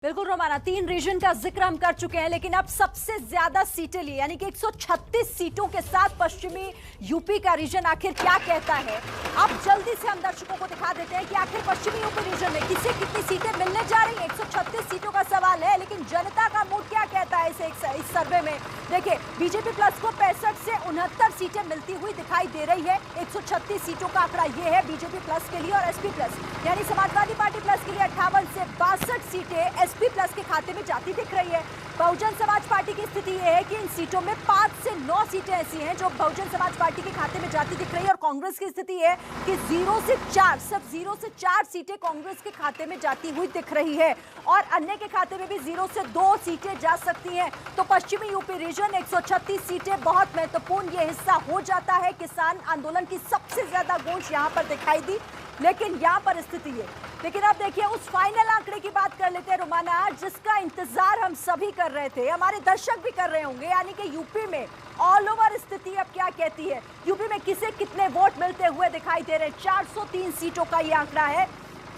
बिल्कुल रोमाना, 3 रीजन का जिक्र हम कर चुके हैं, लेकिन अब सबसे ज्यादा सीटें ली यानी कि 136 सीटों के साथ पश्चिमी यूपी का रीजन आखिर क्या कहता है। अब जल्दी से हम दर्शकों को दिखा देते हैं कि आखिर पश्चिमी यूपी रीजन में किसे कितनी सीटें मिलने जा रही हैं। 136 सीटों का सवाल है, लेकिन जनता का मूड क्या कहता है इस सर्वे में। देखिए, बीजेपी प्लस को 65 से 69 सीटें मिलती हुई दिखाई दे रही है। 136 सीटों का आंकड़ा ये है बीजेपी प्लस के लिए, और एसपी प्लस यानी समाजवादी पार्टी प्लस के लिए 58 से 62 सीटें एसपी प्लस के खाते में जाती दिख रही है। बहुजन समाज पार्टी की स्थिति यह है कि इन सीटों में 5 से 9 सीटें ऐसी हैं जो बहुजन समाज पार्टी के खाते में जाती दिख रही है, और कांग्रेस की स्थिति है कि 0 से 4, सिर्फ 0 से 4 सीटें कांग्रेस के खाते में जाती हुई दिख रही है, और अन्य के खाते में भी 0 से 2 सीटें जा सकती हैं। तो पश्चिमी यूपी रीजन 136 सीटें बहुत महत्वपूर्ण ये हिस्सा हो जाता है। किसान आंदोलन की सबसे ज्यादा गूंज यहां पर दिखाई दी, लेकिन यहां पर स्थिति है। लेकिन अब देखिए, उस फाइनल आंकड़े की बात कर लेते हैं रोमाना, जिसका इंतजार हम सभी कर रहे थे, हमारे दर्शक भी कर रहे होंगे, यानी कि यूपी में ऑल ओवर स्थिति अब क्या कहती है। यूपी में किसे कितने वोट मिलते हुए दिखाई दे रहे हैं। 403 सीटों का ये आंकड़ा है।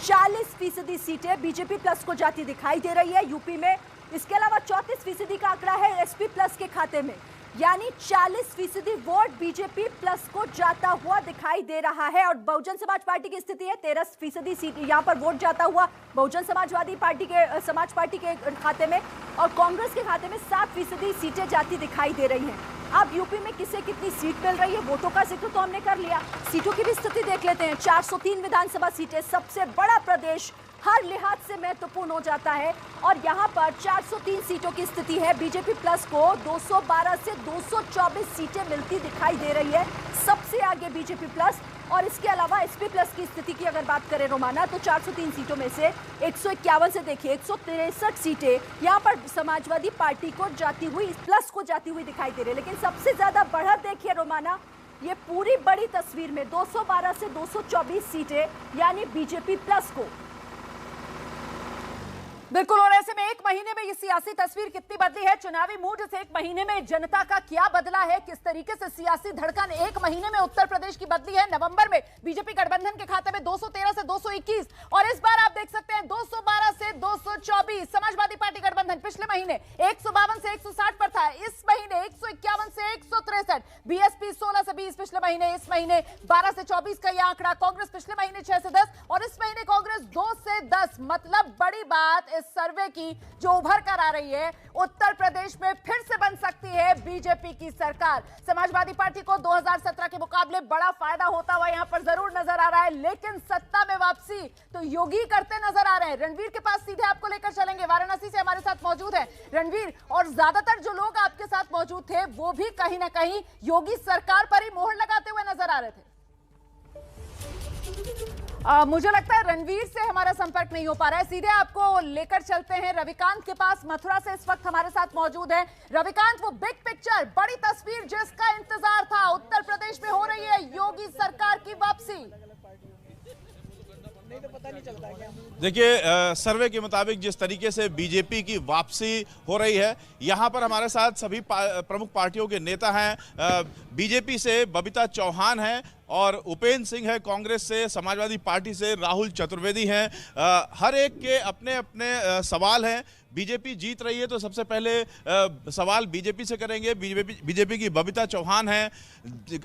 40% सीटें बीजेपी प्लस को जाती दिखाई दे रही है यूपी में। इसके अलावा 34% का आंकड़ा है एसपी प्लस के खाते में, यानी 40% वोट बीजेपी प्लस को जाता हुआ दिखाई दे रहा है। और बहुजन समाज पार्टी की स्थिति है 13% सीट यहां पर वोट जाता हुआ बहुजन समाजवादी पार्टी के समाज पार्टी के खाते में, और कांग्रेस के खाते में 7% सीटें जाती दिखाई दे रही हैं। अब यूपी में किसे कितनी सीट मिल रही है, वोटों का जिक्र तो हमने कर लिया, सीटों की भी स्थिति देख लेते हैं। 403 विधानसभा सीटें, सबसे बड़ा प्रदेश हर लिहाज से महत्वपूर्ण हो जाता है, और यहां पर 403 सीटों की स्थिति है। बीजेपी प्लस को 212 से 224 सीटें मिलती दिखाई दे रही है, सबसे आगे बीजेपी प्लस। और इसके अलावा एसपी प्लस की स्थिति की अगर बात करें रोमाना, तो 403 सीटों में से 151 से देखिए 163 सीटें यहां पर समाजवादी पार्टी को जाती हुई, प्लस को जाती हुई दिखाई दे रही है। लेकिन सबसे ज्यादा बढ़त देखिए रोमाना, ये पूरी बड़ी तस्वीर में 212 से 224 सीटें यानी बीजेपी प्लस को। बिल्कुल, और ऐसे में एक महीने में ये सियासी तस्वीर कितनी बदली है, चुनावी मूड इस एक महीने में जनता का क्या बदला है, किस तरीके से सियासी धड़कन एक महीने में उत्तर प्रदेश की बदली है। नवंबर में बीजेपी गठबंधन के खाते में 213 से 221, और इस बार आप देख सकते हैं 212 से 224। समाजवादी पार्टी गठबंधन पिछले महीने 152 से 160 पर था, इस महीने 151 से 163। बीएसपी 16 से 20 पिछले महीने, इस महीने 12 से 24 का यह आंकड़ा। कांग्रेस पिछले महीने 6 से 10, और इस महीने कांग्रेस 2 से 10। मतलब बड़ी बात सर्वे की जो उभर कर आ रही है, उत्तर प्रदेश में फिर से बन सकती है बीजेपी की सरकार। समाजवादी पार्टी को 2017 के मुकाबले बड़ा फायदा होता हुआ यहां पर जरूर नजर आ रहा है, लेकिन सत्ता में वापसी तो योगी करते नजर आ रहे हैं। रणवीर के पास सीधे आपको लेकर चलेंगे, वाराणसी से हमारे साथ मौजूद है रणवीर, और ज्यादातर जो लोग आपके साथ मौजूद थे वो भी कहीं ना कहीं योगी सरकार पर ही मोहर लगाते हुए नजर आ रहे थे। मुझे लगता है रणवीर से हमारा संपर्क नहीं हो पा रहा है, सीधे आपको लेकर चलते हैं रविकांत के पास। मथुरा से इस वक्त हमारे साथ मौजूद है रविकांत। वो बिग पिक्चर, बड़ी तस्वीर जिसका इंतजार था, उत्तर प्रदेश में हो रही है योगी सरकार की वापसी। देखिए, सर्वे के मुताबिक जिस तरीके से बीजेपी की वापसी हो रही है, यहाँ पर हमारे साथ सभी प्रमुख पार्टियों के नेता हैं। बीजेपी से बबीता चौहान हैं, और उपेंद्र सिंह है कांग्रेस से, समाजवादी पार्टी से राहुल चतुर्वेदी हैं। हर एक के अपने अपने सवाल हैं। बीजेपी जीत रही है तो सबसे पहले सवाल बीजेपी से करेंगे। बीजेपी की बबीता चौहान हैं,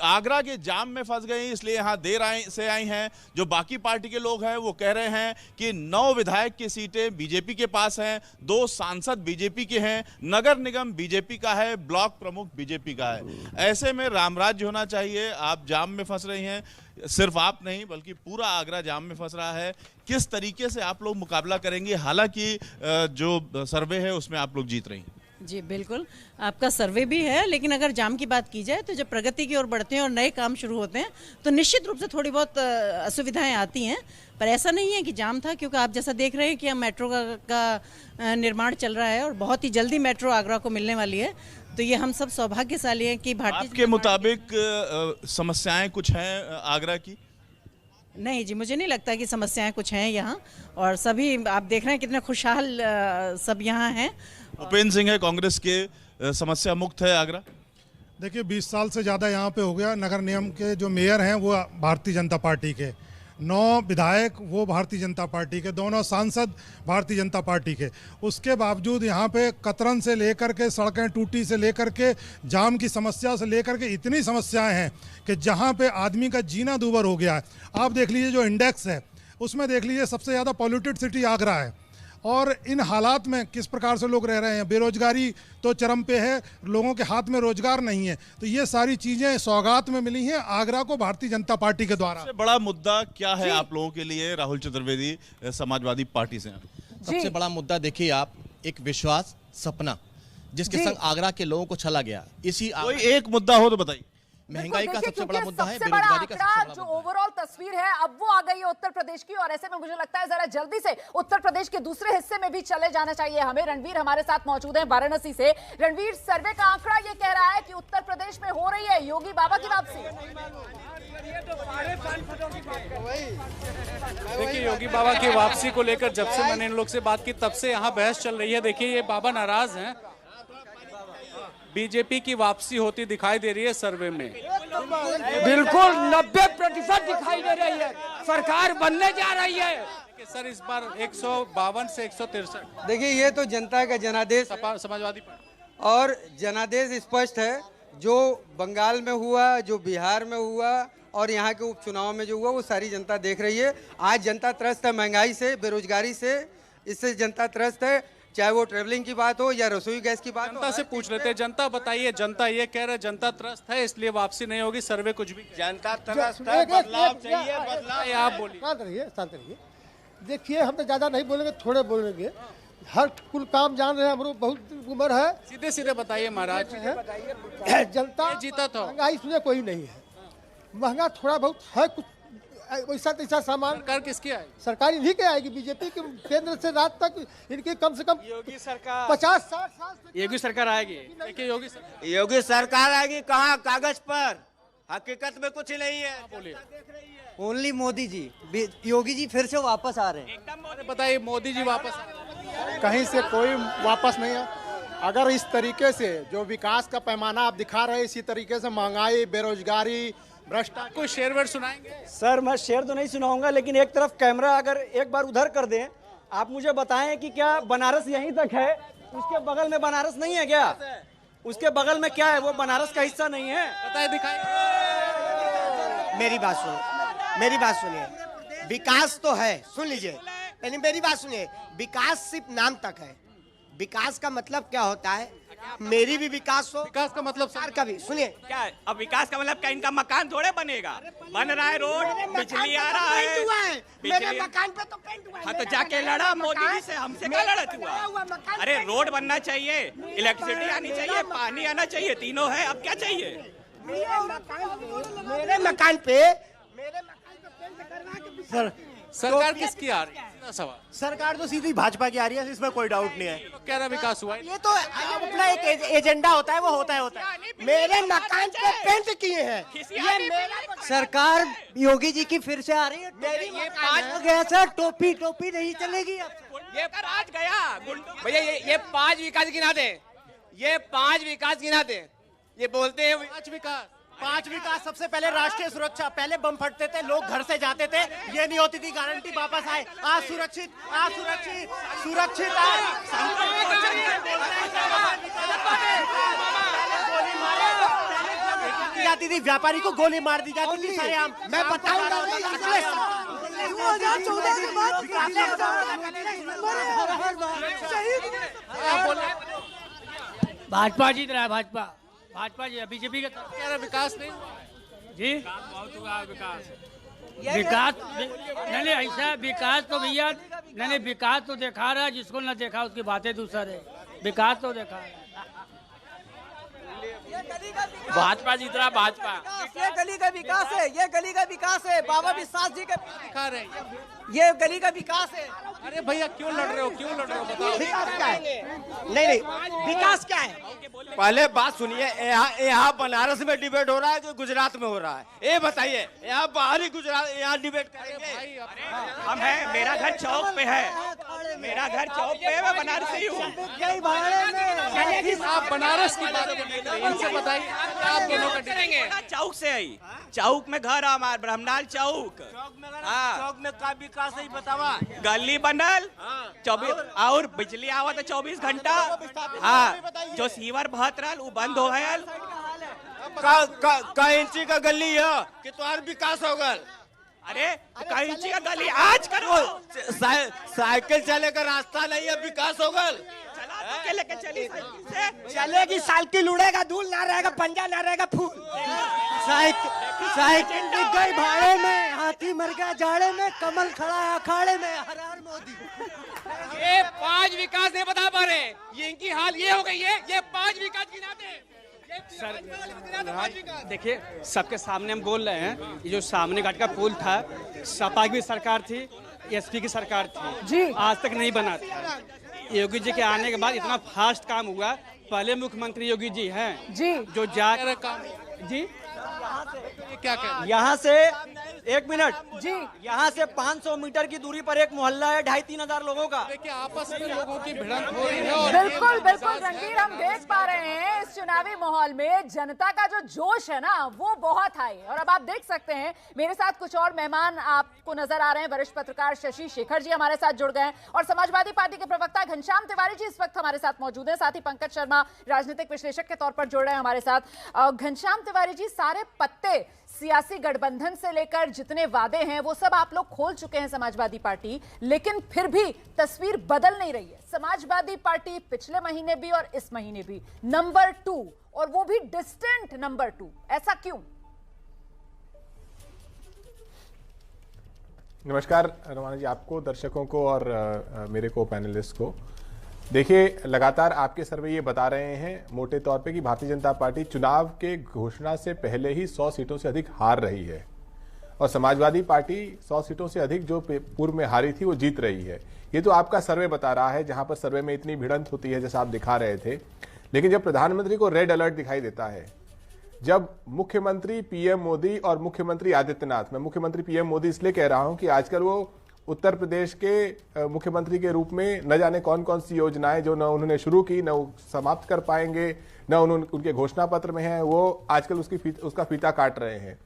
आगरा के जाम में फंस गई, इसलिए यहाँ देर से आई हैं। जो बाकी पार्टी के लोग हैं वो कह रहे हैं कि 9 विधायक की सीटें बीजेपी के पास हैं, 2 सांसद बीजेपी के हैं, नगर निगम बीजेपी का है, ब्लॉक प्रमुख बीजेपी का है। ऐसे में रामराज्य होना चाहिए। आप जाम में फंस रही हैं, सिर्फ आप नहीं बल्कि पूरा आगरा जाम में फंस रहा है। किस तरीके से आप लोग मुकाबला करेंगे? हालांकि जो सर्वे है उसमें आप लोग जीत रही हैं। जी बिल्कुल, आपका सर्वे भी है, लेकिन अगर जाम की बात की जाए तो जब प्रगति की ओर बढ़ते हैं और नए काम शुरू होते हैं तो निश्चित रूप से थोड़ी बहुत असुविधाएं आती हैं, पर ऐसा नहीं है कि जाम था, क्योंकि आप जैसा देख रहे हैं कि हम मेट्रो का निर्माण चल रहा है और बहुत ही जल्दी मेट्रो आगरा को मिलने वाली है। तो ये हम सब सौभाग्यशाली हैं कि भारतीय आपके मुताबिक समस्याएं कुछ हैं आगरा की? नहीं जी, मुझे नहीं लगता कि समस्याएं कुछ हैं यहाँ, और सभी आप देख रहे हैं कितने खुशहाल सब यहाँ हैं। उपेंद्र सिंह है कांग्रेस के, समस्या मुक्त है आगरा? देखिए, 20 साल से ज़्यादा यहाँ पे हो गया। नगर निगम के जो मेयर हैं वो भारतीय जनता पार्टी के, 9 विधायक वो भारतीय जनता पार्टी के, दोनों सांसद भारतीय जनता पार्टी के। उसके बावजूद यहाँ पे कतरन से लेकर के सड़कें टूटी से लेकर के जाम की समस्या से लेकर के इतनी समस्याएं हैं कि जहाँ पे आदमी का जीना दूभर हो गया है। आप देख लीजिए जो इंडेक्स है उसमें देख लीजिए सबसे ज़्यादा पॉल्यूटेड सिटी आगरा है, और इन हालात में किस प्रकार से लोग रह रहे हैं। बेरोजगारी तो चरम पे है, लोगों के हाथ में रोजगार नहीं है। तो ये सारी चीजें सौगात में मिली हैं आगरा को भारतीय जनता पार्टी के द्वारा। सबसे बड़ा मुद्दा क्या है आप लोगों के लिए? राहुल चतुर्वेदी समाजवादी पार्टी से। सबसे बड़ा मुद्दा देखिए आप, एक विश्वास सपना जिसके संग आगरा के लोगों को छला गया। इसी कोई एक मुद्दा हो तो बताइए। महंगाई का सबसे बड़ा मुद्दा है, सबसे बड़ा बेरोजगारी का सबसे आंकड़ा बड़ा जो मुद्दा है। ओवरऑल तस्वीर है अब वो आ गई है उत्तर प्रदेश की, और ऐसे में मुझे लगता है जरा जल्दी से उत्तर प्रदेश के दूसरे हिस्से में भी चले जाना चाहिए हमें। रणवीर हमारे साथ मौजूद हैं वाराणसी से। रणवीर, सर्वे का आंकड़ा ये कह रहा है कि उत्तर प्रदेश में हो रही है योगी बाबा की वापसी। देखिए, योगी बाबा की वापसी को लेकर जब से मैंने इन लोग से बात की तब से यहाँ बहस चल रही है। देखिए, ये बाबा नाराज हैं, बीजेपी की वापसी होती दिखाई दे रही है सर्वे में। बिल्कुल 90% दिखाई दे रही है, सरकार बनने जा रही है। कि सर इस बार 152 से 163। देखिए, ये तो जनता का जनादेश समाजवादी पार्टी और जनादेश स्पष्ट है। जो बंगाल में हुआ, जो बिहार में हुआ और यहाँ के उपचुनाव में जो हुआ वो सारी जनता देख रही है। आज जनता त्रस्त है महंगाई से, बेरोजगारी से, इससे जनता त्रस्त है। चाहे वो ट्रेवलिंग की बात हो या रसोई गैस की बात हो। जनता से पूछ लेते हैं, जनता बताइए। जनता ये कह रहे हैं जनता त्रस्त है इसलिए वापसी नहीं होगी। सर्वे कुछ भी जनता त्रस्त है, बदलाव चाहिए, बदलाव। आप बोलिए। शांत रहिए। देखिए, हम तो ज्यादा नहीं बोलेंगे, थोड़े बोलेंगे। हर कुल काम जान रहे हैं, हम लोग बहुत उम्र है। सीधे सीधे बताइए महाराज। जनता जीता तो महंगाई सुने कोई नहीं है, महंगा थोड़ा बहुत है, कुछ वैसा तैसा सामान। सरकार किसकी आएगी? सरकार इन्हीं के आएगी, बीजेपी के केंद्र से राज्य तक इनकी कम से कम योगी सरकार 50-60 साल से योगी सरकार आएगी। देखिए, योगी सरकार आएगी कहाँ? कागज पर, हकीकत में कुछ नहीं है। बोलिए। ओनली मोदी जी, योगी जी फिर से वापस आ रहे हैं। बताइए, मोदी जी वापस कहीं से कोई वापस नहीं है। अगर इस तरीके से जो विकास का पैमाना आप दिखा रहे हैं, इसी तरीके से महंगाई, बेरोजगारी, भ्रष्टाचार। कोई शेर वेर सुनाएंगे? सर, मैं शेर तो नहीं सुनाऊंगा, लेकिन एक तरफ कैमरा अगर एक बार उधर कर दें, आप मुझे बताएं कि क्या बनारस यहीं तक है? उसके बगल में बनारस नहीं है क्या? उसके बगल में क्या है? वो बनारस का हिस्सा नहीं है? बताइए, दिखाइए। मेरी बात सुनो, मेरी बात सुनिए। विकास तो है, सुन लीजिए, यानी मेरी बात सुनिए। विकास सिर्फ नाम तक है। विकास का मतलब क्या होता है? मेरी भी विकास हो, विकास का मतलब सरकार का भी। सुनिए, क्या है? अब विकास का मतलब क्या? इनका मकान थोड़े बनेगा, बन रहा है रोड, बिजली आ रहा है। मेरे मकान पे तो पेंट हुआ है। हाँ, तो जाके लड़ा मोदी जी से, हमसे क्या लड़त हुआ? अरे रोड बनना चाहिए, इलेक्ट्रिसिटी आनी चाहिए, पानी आना चाहिए, तीनों है। अब क्या चाहिए? मेरे मकान पे पेंट करवा के। सर, सरकार किसकी आ रही है? सवाल। सरकार तो सीधी भाजपा की आ रही है, इसमें कोई डाउट नहीं है। तो कह रहा विकास हुआ है। ये तो अपना एक एजेंडा होता है, वो होता है। मेरे मकान पे पेंट किए हैं, ये मेरा सरकार योगी जी की फिर से आ रही है। मेरी ये 5 हो गया सर, टोपी नहीं चलेगी अब। ये आज गया भैया, ये 5 विकास गिना दे, ये 5 विकास गिना दे। ये बोलते हैं 5 विकास। सबसे पहले राष्ट्रीय सुरक्षा, पहले बम फटते थे, लोग घर से जाते थे, ये नहीं होती थी गारंटी वापस आए। आज सुरक्षित जाती थी, व्यापारी को गोली मार दी जाती थी सरेआम। मैं बताऊंगा 2014 के बाद भाजपा जीत रहा है, भाजपा जी। बीजेपी का कह रहा विकास नहीं जी, बहुत हुआ विकास। विकास नहीं ऐसा विकास तो भैया नहीं, विकास तो दिखा रहा है, जिसको न देखा उसकी बातें दूसर है। विकास तो देखा है। भाजपा जीत रहा, भाजपा। ये गली का विकास है, ये गली का विकास है। बाबा विश्वास जी का दिखा रहे हैं। ये गली का विकास है। अरे भैया, क्यों लड़ रहे हो? बताओ। विकास क्या है? नहीं, विकास क्या है? पहले बात सुनिए। यहाँ बनारस में डिबेट हो रहा है कि गुजरात में हो रहा है? ये बताइए। यहाँ बाहरी गुजरात, यहाँ डिबेट करेंगे। हम है, मेरा घर चौक पे है, मेरा घर चौक पे है, मैं बनारस से ही हूँ। आप बनारस की बात करेंगे, इनसे बताइए आप दोनों का करेंगे। चौक से आई, चौक में घर हमार ब्रह्मलाल चौक। चौक में का विकास नहीं बतावा, गली बनल 24 और बिजली आवा तो 24 घंटा। हाँ, जो सीवर बहत रहा वो बंद हो गया। का इंची का गली है कि तुम्हार विकास होगा। अरे का इंची का गली आज करो। साइकिल चले का रास्ता नहीं है, विकास होगा। लेके चली चलेगी, साइकिल उड़ेगा, धूल ना रहेगा, पंजा ना रहेगा, फूल। साइकिल बिक गई भाड़े में, हाथी मर गया जाड़े में, कमल खड़ा है अखाड़े में, हर हर मोदी। ये 5 विकास नहीं बता पा रहे, ये इनकी हाल ये हो गई है। ये 5 विकास गिनाते हैं सर। देखिए सबके सामने हम बोल रहे हैं, ये जो सामने घाट का पुल था, सपा की सरकार थी, एसपी की सरकार थी जी, आज तक नहीं बना था। योगी जी के आने के बाद इतना फास्ट काम हुआ। पहले मुख्यमंत्री योगी जी हैं जी, जो जा जी क्या यहाँ से 1 मिनट जी, यहाँ से 500 मीटर की दूरी पर एक मोहल्ला है 2,500-3 हजार लोगों का। देखिए आपस में लोगों की भिड़ंत हो रही है। बिल्कुल बिल्कुल रणवीर, हम देख पा रहे हैं इस चुनावी माहौल में जनता का जो जोश है ना वो बहुत हाई है। और अब आप देख सकते हैं मेरे साथ कुछ और मेहमान आपको नजर आ रहे हैं। वरिष्ठ पत्रकार शशि शेखर जी हमारे साथ जुड़ गए हैं और समाजवादी पार्टी के प्रवक्ता घनश्याम तिवारी जी इस वक्त हमारे साथ मौजूद हैं। साथ ही पंकज शर्मा राजनीतिक विश्लेषक के तौर पर जुड़ रहे हैं हमारे साथ। घनश्याम तिवारी जी, सारे पत्ते सियासी गठबंधन से लेकर जितने वादे हैं वो सब आप लोग खोल चुके हैं समाजवादी पार्टी, लेकिन फिर भी तस्वीर बदल नहीं रही है। समाजवादी पार्टी पिछले महीने भी और इस महीने भी नंबर 2, और वो भी डिस्टेंट नंबर 2। ऐसा क्यों? नमस्कार रवाना जी, आपको, दर्शकों को और मेरे को पैनलिस्ट को। देखिए लगातार आपके सर्वे ये बता रहे हैं मोटे तौर पे कि भारतीय जनता पार्टी चुनाव के घोषणा से पहले ही 100 सीटों से अधिक हार रही है और समाजवादी पार्टी 100 सीटों से अधिक जो पूर्व में हारी थी वो जीत रही है। ये तो आपका सर्वे बता रहा है, जहां पर सर्वे में इतनी भिड़ंत होती है जैसा आप दिखा रहे थे। लेकिन जब प्रधानमंत्री को रेड अलर्ट दिखाई देता है, जब मुख्यमंत्री पीएम मोदी और मुख्यमंत्री आदित्यनाथ, मैं मुख्यमंत्री पीएम मोदी इसलिए कह रहा हूं कि आजकल वो उत्तर प्रदेश के मुख्यमंत्री के रूप में न जाने कौन कौन सी योजनाएं जो न उन्होंने शुरू की न वो समाप्त कर पाएंगे, न उनके घोषणा पत्र में है, वो आजकल उसका फीता काट रहे हैं।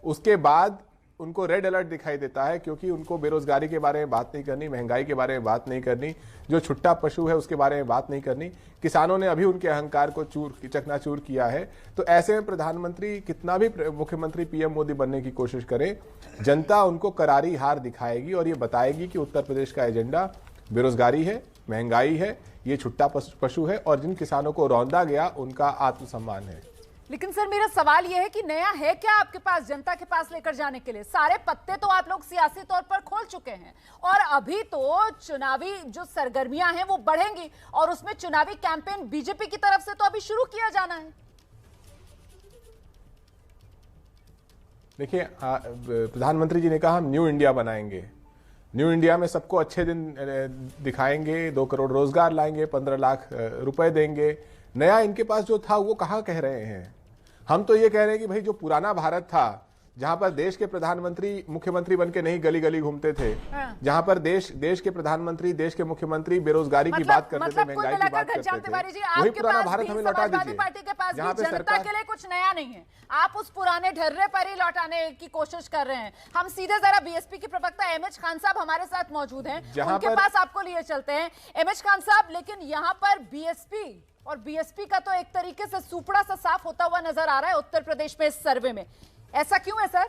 उसके बाद उनको रेड अलर्ट दिखाई देता है क्योंकि उनको बेरोजगारी के बारे में बात नहीं करनी, महंगाई के बारे में बात नहीं करनी, जो छुट्टा पशु है उसके बारे में बात नहीं करनी। किसानों ने अभी उनके अहंकार को चकनाचूर किया है। तो ऐसे में प्रधानमंत्री कितना भी मुख्यमंत्री पीएम मोदी बनने की कोशिश करे, जनता उनको करारी हार दिखाएगी और ये बताएगी कि उत्तर प्रदेश का एजेंडा बेरोजगारी है, महंगाई है, ये छुट्टा पशु है और जिन किसानों को रौंदा गया उनका आत्मसम्मान है। लेकिन सर मेरा सवाल यह है कि नया है क्या आपके पास जनता के पास लेकर जाने के लिए? सारे पत्ते तो आप लोग सियासी तौर पर खोल चुके हैं और अभी तो चुनावी जो सरगर्मियां हैं वो बढ़ेंगी और उसमें चुनावी कैंपेन बीजेपी की तरफ से तो अभी शुरू किया जाना है। देखिए प्रधानमंत्री जी ने कहा हम न्यू इंडिया बनाएंगे, न्यू इंडिया में सबको अच्छे दिन दिखाएंगे, 2 करोड़ रोजगार लाएंगे, 15 लाख रुपए देंगे। नया इनके पास जो था वो कहाँ कह रहे हैं? हम तो ये कह रहे हैं कि भाई जो पुराना भारत था जहां पर देश के प्रधानमंत्री मुख्यमंत्री बनके नहीं गली गली घूमते थे, जहां पर देश के प्रधानमंत्री, देश के मुख्यमंत्री बेरोजगारी की बात करते थे, महंगाई की बात करते थे, वही पुराना भारत हमें लौटा दीजिए। पार्टी के पास भी जनता के लिए कुछ नया नहीं है, आप उस पुराने ढर्रे पर ही लौटाने की कोशिश कर रहे हैं। हम सीधे जरा बीएसपी के प्रवक्ता एमएच खान साहब हमारे साथ मौजूद हैं, उनके पास आपको लिए चलते हैं। एमएच खान साहब, लेकिन यहाँ पर बीएसपी और बीएसपी का तो एक तरीके से सुपड़ा सा साफ होता हुआ नजर आ रहा है उत्तर प्रदेश में इस सर्वे में, ऐसा क्यों है सर?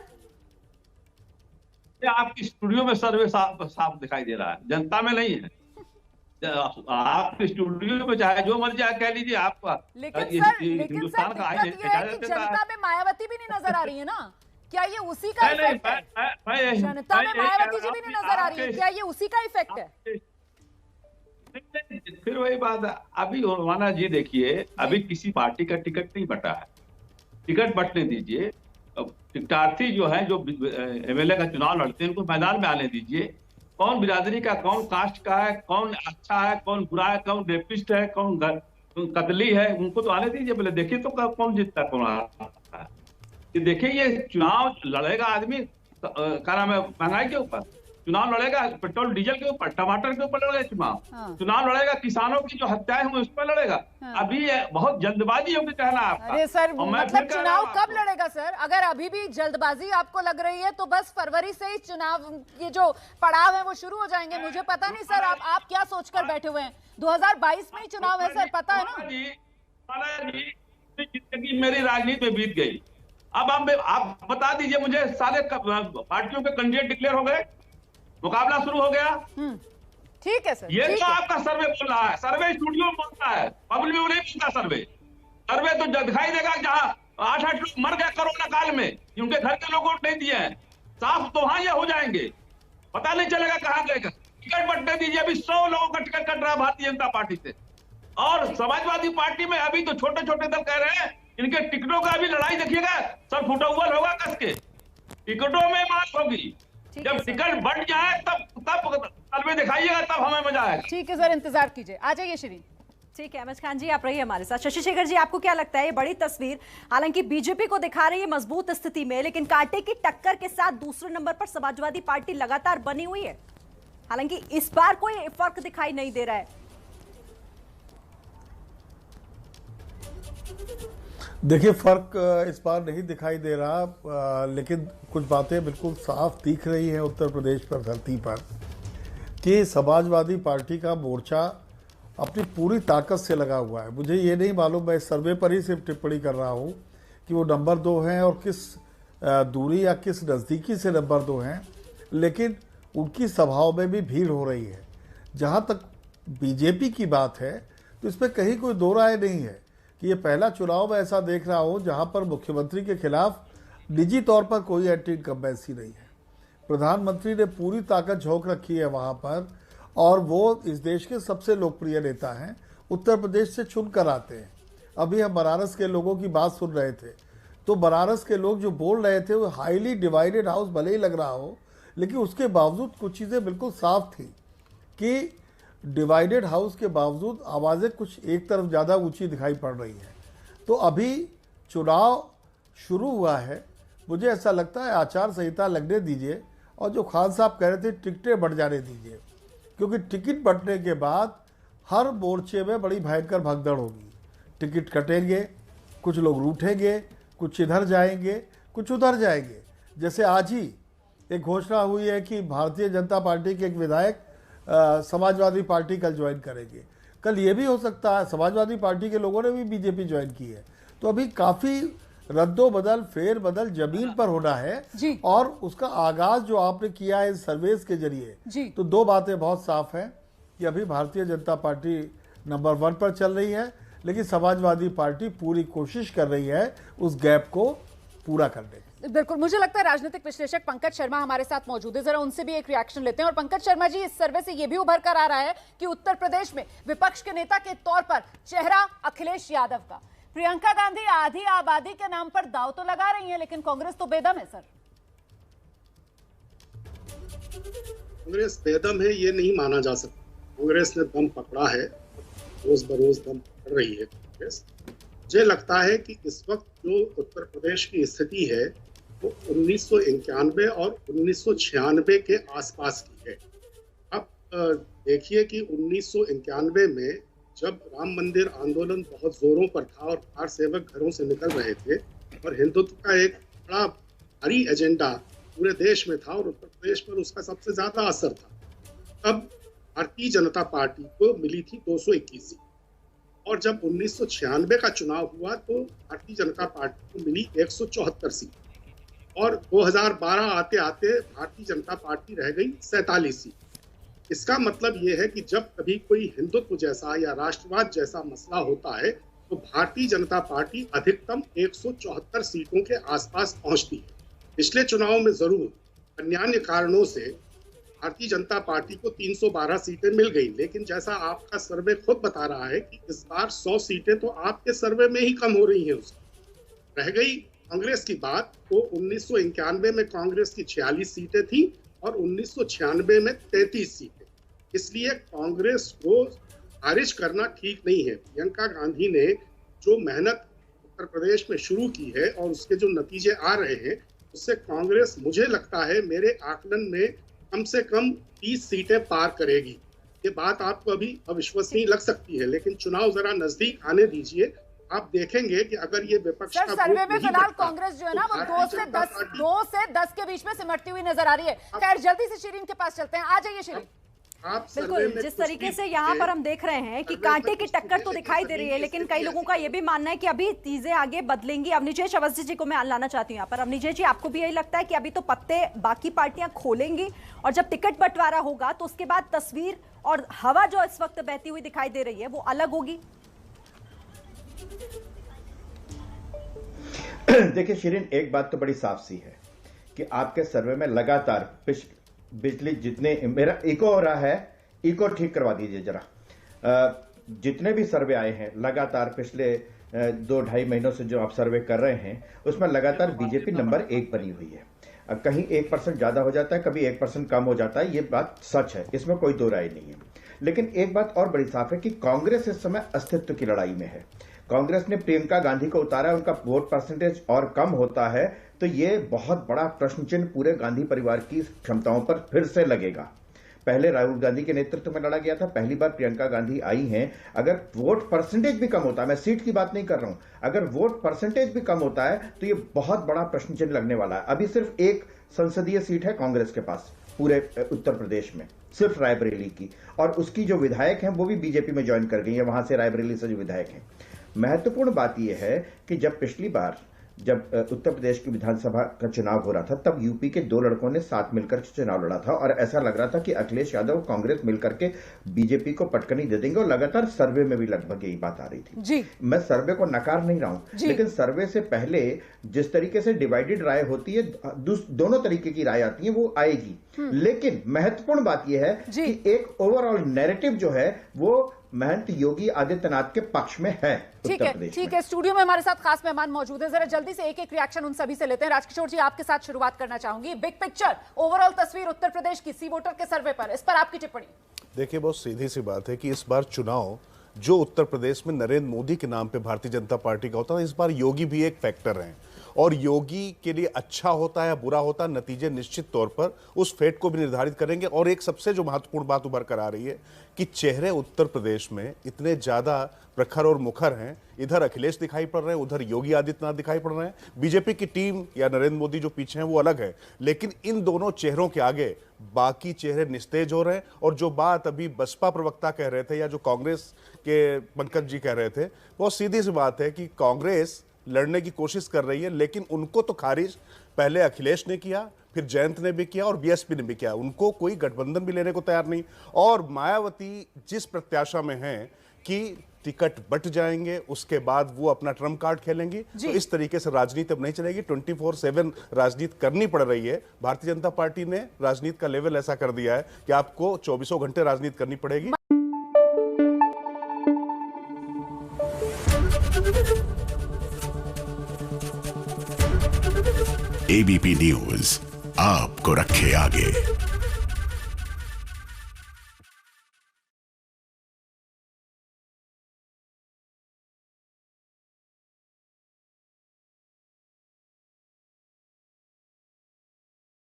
आपकी स्टूडियो में सर्वे साफ दिखाई दे रहा है, जनता में नहीं है। आपके स्टूडियो में चाहे जो मर्जी कह लीजिए आपका, लेकिन हिंदुस्तान का जनता में मायावती भी नहीं नजर आ रही है ना? क्या ये उसी का इफेक्ट है? जनता में मायावती जी भी नहीं नजर आ रही है, क्या ये उसी का इफेक्ट है? फिर वही बात है। अभी रवाना जी देखिए, अभी किसी पार्टी का टिकट नहीं बटा है, टिकट बटने दीजिए। टिकटार्थी जो है, जो एमएलए का चुनाव लड़ते हैं, उनको मैदान में आने दीजिए। कौन बिरादरी का, कौन कास्ट का है, कौन अच्छा है, कौन बुरा है, कौन रेपिस्ट है, कौन कतली है, उनको तो आने दीजिए पहले, देखिए तो कौन जीतता कौन हारता है। देखिए ये चुनाव लड़ेगा आदमी क्या नाम है, महंगाई के ऊपर चुनाव लड़ेगा पेट्रोल डीजल के ऊपर, टमाटर के ऊपर लड़ेगा चुनाव। चुनाव लड़ेगा किसानों की जो हत्याएं हुई उस पर लड़ेगा। अभी बहुत जल्दबाजी होगी कहना आपका। अरे सर, मतलब चुनाव कब लड़ेगा सर? अगर अभी भी जल्दबाजी आपको लग रही है तो बस फरवरी से ही चुनाव ये जो पड़ाव है वो शुरू हो जाएंगे। मुझे पता नहीं सर, आप क्या सोचकर बैठे हुए हैं? 2022 में ही चुनाव है सर, पता है ना? जिंदगी मेरी राजनीति में बीत गई। अब आप बता दीजिए मुझे, सारे पार्टियों के कैंडिडेट डिक्लेयर हो गए, मुकाबला शुरू हो गया। ठीक है सर। ये तो आपका सर्वे बोल रहा है, सर्वे स्टूडियो में बोलता है, पब्लिक में नहीं बोलता सर्वे। सर्वे तो दिखाई देगा जहां 8 लोग मर गए कोरोना काल में, उनके घर के लोग वोट नहीं दिए हैं, साफ तो वहां ये हो जाएंगे, पता नहीं चलेगा कहां गए। टिकट बंटने दीजिए, अभी 100 लोगों का टिकट कट रहा है भारतीय जनता पार्टी से। और समाजवादी पार्टी में अभी तो छोटे छोटे दल कह रहे हैं इनके टिकटों का अभी लड़ाई देखिएगा, सर फुटबॉल होगा कस के, टिकटों में मार होगी। जब टिकट बढ़ जाए तब सर्वे दिखाइएगा, तब हमें मजा आएगा। ठीक है सर, इंतजार कीजिए। आ जाइए श्री। ठीक है अहमद खान जी, आप रहिए हमारे साथ। शशि शेखर जी, आपको क्या लगता है ये बड़ी तस्वीर हालांकि बीजेपी को दिखा रही है मजबूत स्थिति में, लेकिन कांटे की टक्कर के साथ दूसरे नंबर पर समाजवादी पार्टी लगातार बनी हुई है, हालांकि इस बार कोई फर्क दिखाई नहीं दे रहा है। देखिए, फर्क इस बार नहीं दिखाई दे रहा, लेकिन कुछ बातें बिल्कुल साफ दिख रही हैं उत्तर प्रदेश पर धरती पर कि समाजवादी पार्टी का मोर्चा अपनी पूरी ताकत से लगा हुआ है। मुझे ये नहीं मालूम, मैं इस सर्वे पर ही सिर्फ टिप्पणी कर रहा हूँ कि वो नंबर 2 हैं और किस दूरी या किस नज़दीकी से नंबर 2 हैं, लेकिन उनकी सभाओं में भी भीड़ हो रही है। जहाँ तक बीजेपी की बात है तो इसमें कहीं कोई दो राय नहीं है कि ये पहला चुनाव में ऐसा देख रहा हूँ जहाँ पर मुख्यमंत्री के खिलाफ निजी तौर पर कोई एंटी इनकम्बेंसी नहीं है। प्रधानमंत्री ने पूरी ताकत झोंक रखी है वहाँ पर, और वो इस देश के सबसे लोकप्रिय नेता हैं, उत्तर प्रदेश से चुन कर आते हैं। अभी हम बनारस के लोगों की बात सुन रहे थे, तो बनारस के लोग जो बोल रहे थे वो हाईली डिवाइडेड हाउस भले ही लग रहा हो, लेकिन उसके बावजूद कुछ चीज़ें बिल्कुल साफ थी कि डिवाइडेड हाउस के बावजूद आवाज़ें कुछ एक तरफ ज़्यादा ऊंची दिखाई पड़ रही हैं। तो अभी चुनाव शुरू हुआ है, मुझे ऐसा लगता है आचार संहिता लगने दीजिए, और जो खान साहब कह रहे थे टिकटें बढ़ जाने दीजिए, क्योंकि टिकट बढ़ने के बाद हर मोर्चे में बड़ी भयंकर भगदड़ होगी। टिकट कटेंगे, कुछ लोग रूठेंगे, कुछ इधर जाएंगे, कुछ उधर जाएंगे। जैसे आज ही एक घोषणा हुई है कि भारतीय जनता पार्टी के एक विधायक समाजवादी पार्टी कल ज्वाइन करेंगे। कल ये भी हो सकता है समाजवादी पार्टी के लोगों ने भी बीजेपी ज्वाइन की है। तो अभी काफ़ी रद्दोबदल, फेरबदल जमीन पर होना है, और उसका आगाज जो आपने किया है सर्वेस के जरिए, तो दो बातें बहुत साफ हैं कि अभी भारतीय जनता पार्टी नंबर 1 पर चल रही है, लेकिन समाजवादी पार्टी पूरी कोशिश कर रही है उस गैप को पूरा करने की। बिल्कुल, मुझे लगता है राजनीतिक विश्लेषक पंकज शर्मा हमारे साथ मौजूद है, जरा उनसे भी एक रिएक्शन लेते हैं। और पंकज शर्मा जी, इस सर्वे से ये भी उभर कर आ रहा है कि उत्तर प्रदेश में विपक्ष के नेता के तौर पर चेहरा अखिलेश यादव का, प्रियंका गांधी आधी आबादी के नाम पर दांव तो लगा रही हैं, लेकिन कांग्रेस तो बेदम है सर। कांग्रेस बेदम है ये नहीं माना जा सकता। कांग्रेस ने दम पकड़ा है, रोज बरोज दम पकड़ रही है कांग्रेस। मुझे लगता है कि इस वक्त जो उत्तर प्रदेश की स्थिति है वो 1991 और 1996 के आसपास की है। अब देखिए कि 1991 में जब राम मंदिर आंदोलन बहुत जोरों पर था और कार सेवक घरों से निकल रहे थे और हिंदुत्व का एक बड़ा भारी एजेंडा पूरे देश में था और उत्तर प्रदेश पर उसका सबसे ज्यादा असर था, तब भारतीय जनता पार्टी को मिली थी 221 सीट, और जब 1996 का चुनाव हुआ तो भारतीय जनता पार्टी को मिली 174 सीट, और 2012 आते आते भारतीय जनता पार्टी रह गई 47 सीट। इसका मतलब ये है कि जब कभी कोई हिंदुत्व जैसा या राष्ट्रवाद जैसा मसला होता है तो भारतीय जनता पार्टी अधिकतम 174 सीटों के आसपास पहुंचती है। पिछले चुनाव में जरूर अन्य कारणों से भारतीय जनता पार्टी को 312 सीटें मिल गई, लेकिन जैसा आपका सर्वे खुद बता रहा है कि इस बार 100 सीटें तो आपके सर्वे में ही कम हो रही हैं। उसकी रह गई कांग्रेस की बात, तो 1991 में कांग्रेस की 46 सीटें थी और 1996 में 33 सीटें। इसलिए कांग्रेस को खारिज करना ठीक नहीं है। प्रियंका गांधी ने जो मेहनत उत्तर प्रदेश में शुरू की है और उसके जो नतीजे आ रहे हैं उससे कांग्रेस, मुझे लगता है, मेरे आकलन में कम से कम 30 सीटें पार करेगी। ये बात आपको अभी अविश्वसनीय लग सकती है, लेकिन चुनाव जरा नजदीक आने दीजिए, आप देखेंगे कि अगर ये विपक्ष का सर्वे में फिलहाल कांग्रेस जो है ना वो 2 से 10 के बीच में सिमटती हुई नजर आ रही है। खैर जल्दी से शिरीन के पास चलते हैं, आ जाइए शिरीन। बिल्कुल, जिस तरीके से यहाँ पर हम देख रहे हैं कि कांटे की टक्कर तो दिखाई दे रही है, लेकिन कई लोगों का यह भी मानना है कि अभी चीजें आगे बदलेंगी। अवनीश अवस्थी जी को मैं लाना चाहती हूँ यहाँ पर। अवनीश जी, आपको भी यही लगता है कि अभी तो पत्ते बाकी पार्टियां खोलेंगी और जब टिकट बंटवारा होगा तो उसके बाद तस्वीर और हवा जो इस वक्त बहती हुई दिखाई दे रही है वो अलग होगी? देखिए शिरीन, एक बात तो बड़ी साफ सी है कि आपके सर्वे में लगातार बिजली जितने, मेरा इको हो रहा है, इको ठीक करवा दीजिए जरा। जितने भी सर्वे आए हैं लगातार पिछले 2-2.5 महीनों से जो आप सर्वे कर रहे हैं, उसमें लगातार बीजेपी नंबर 1 बनी हुई है। अब कहीं 1% ज्यादा हो जाता है, कभी 1% कम हो जाता है, ये बात सच है, इसमें कोई दो राय नहीं है। लेकिन एक बात और बड़ी साफ है कि कांग्रेस इस समय अस्तित्व की लड़ाई में है। कांग्रेस ने प्रियंका गांधी को उतारा, उनका वोट परसेंटेज और कम होता है तो ये बहुत बड़ा प्रश्न चिन्ह पूरे गांधी परिवार की क्षमताओं पर फिर से लगेगा। पहले राहुल गांधी के नेतृत्व में लड़ा गया था, पहली बार प्रियंका गांधी आई हैं। अगर वोट परसेंटेज भी कम होता है, मैं सीट की बात नहीं कर रहा हूं, अगर वोट परसेंटेज भी कम होता है तो ये बहुत बड़ा प्रश्न चिन्ह लगने वाला है। अभी सिर्फ एक संसदीय सीट है कांग्रेस के पास पूरे उत्तर प्रदेश में, सिर्फ रायबरेली की, और उसकी जो विधायक हैं वो भी बीजेपी में ज्वाइन कर गई है, वहां से रायबरेली से जो विधायक हैं। महत्वपूर्ण बात यह है कि जब पिछली बार जब उत्तर प्रदेश की विधानसभा का चुनाव हो रहा था तब यूपी के 2 लड़कों ने साथ मिलकर चुनाव लड़ा था और ऐसा लग रहा था कि अखिलेश यादव और कांग्रेस मिलकर के बीजेपी को पटकनी दे देंगे, और लगातार सर्वे में भी लगभग यही बात आ रही थी जी। मैं सर्वे को नकार नहीं रहा हूं, लेकिन सर्वे से पहले जिस तरीके से डिवाइडेड राय होती है, दोनों तरीके की राय आती है, वो आएगी। लेकिन महत्वपूर्ण बात यह है कि एक ओवरऑल नैरेटिव जो है वो महंत योगी आदित्यनाथ के पक्ष में है। ठीक है। स्टूडियो में हमारे साथ खास मेहमान मौजूद है, जरा जल्दी से एक रिएक्शन उन सभी से लेते हैं। राजकिशोर जी, आपके साथ शुरुआत करना चाहूंगी। बिग पिक्चर, ओवरऑल तस्वीर उत्तर प्रदेश की सी वोटर के सर्वे पर, इस पर आपकी टिप्पणी। देखिए, बहुत सीधी सी बात है कि इस बार चुनाव जो उत्तर प्रदेश में नरेंद्र मोदी के नाम पे भारतीय जनता पार्टी का होता है, इस बार योगी भी एक फैक्टर है, और योगी के लिए अच्छा होता है या बुरा होता है, नतीजे निश्चित तौर पर उस फेट को भी निर्धारित करेंगे। और एक सबसे जो महत्वपूर्ण बात उभर कर आ रही है कि चेहरे उत्तर प्रदेश में इतने ज्यादा प्रखर और मुखर हैं, इधर अखिलेश दिखाई पड़ रहे हैं, उधर योगी आदित्यनाथ दिखाई पड़ रहे हैं। बीजेपी की टीम या नरेंद्र मोदी जो पीछे हैं वो अलग है, लेकिन इन दोनों चेहरों के आगे बाकी चेहरे निस्तेज हो रहे हैं। और जो बात अभी बसपा प्रवक्ता कह रहे थे या जो कांग्रेस के पंकज जी कह रहे थे, बहुत सीधी सी बात है कि कांग्रेस लड़ने की कोशिश कर रही है, लेकिन उनको तो खारिज पहले अखिलेश ने किया, फिर जयंत ने भी किया और बीएसपी ने भी किया, उनको कोई गठबंधन भी लेने को तैयार नहीं। और मायावती जिस प्रत्याशा में है कि टिकट बट जाएंगे, उसके बाद वो अपना ट्रम्प कार्ड खेलेंगी, तो इस तरीके से राजनीति अब नहीं चलेगी। 24/7 राजनीति करनी पड़ रही है। भारतीय जनता पार्टी ने राजनीति का लेवल ऐसा कर दिया है कि आपको 24 घंटे राजनीति करनी पड़ेगी। एबीपी न्यूज आपको रखे आगे।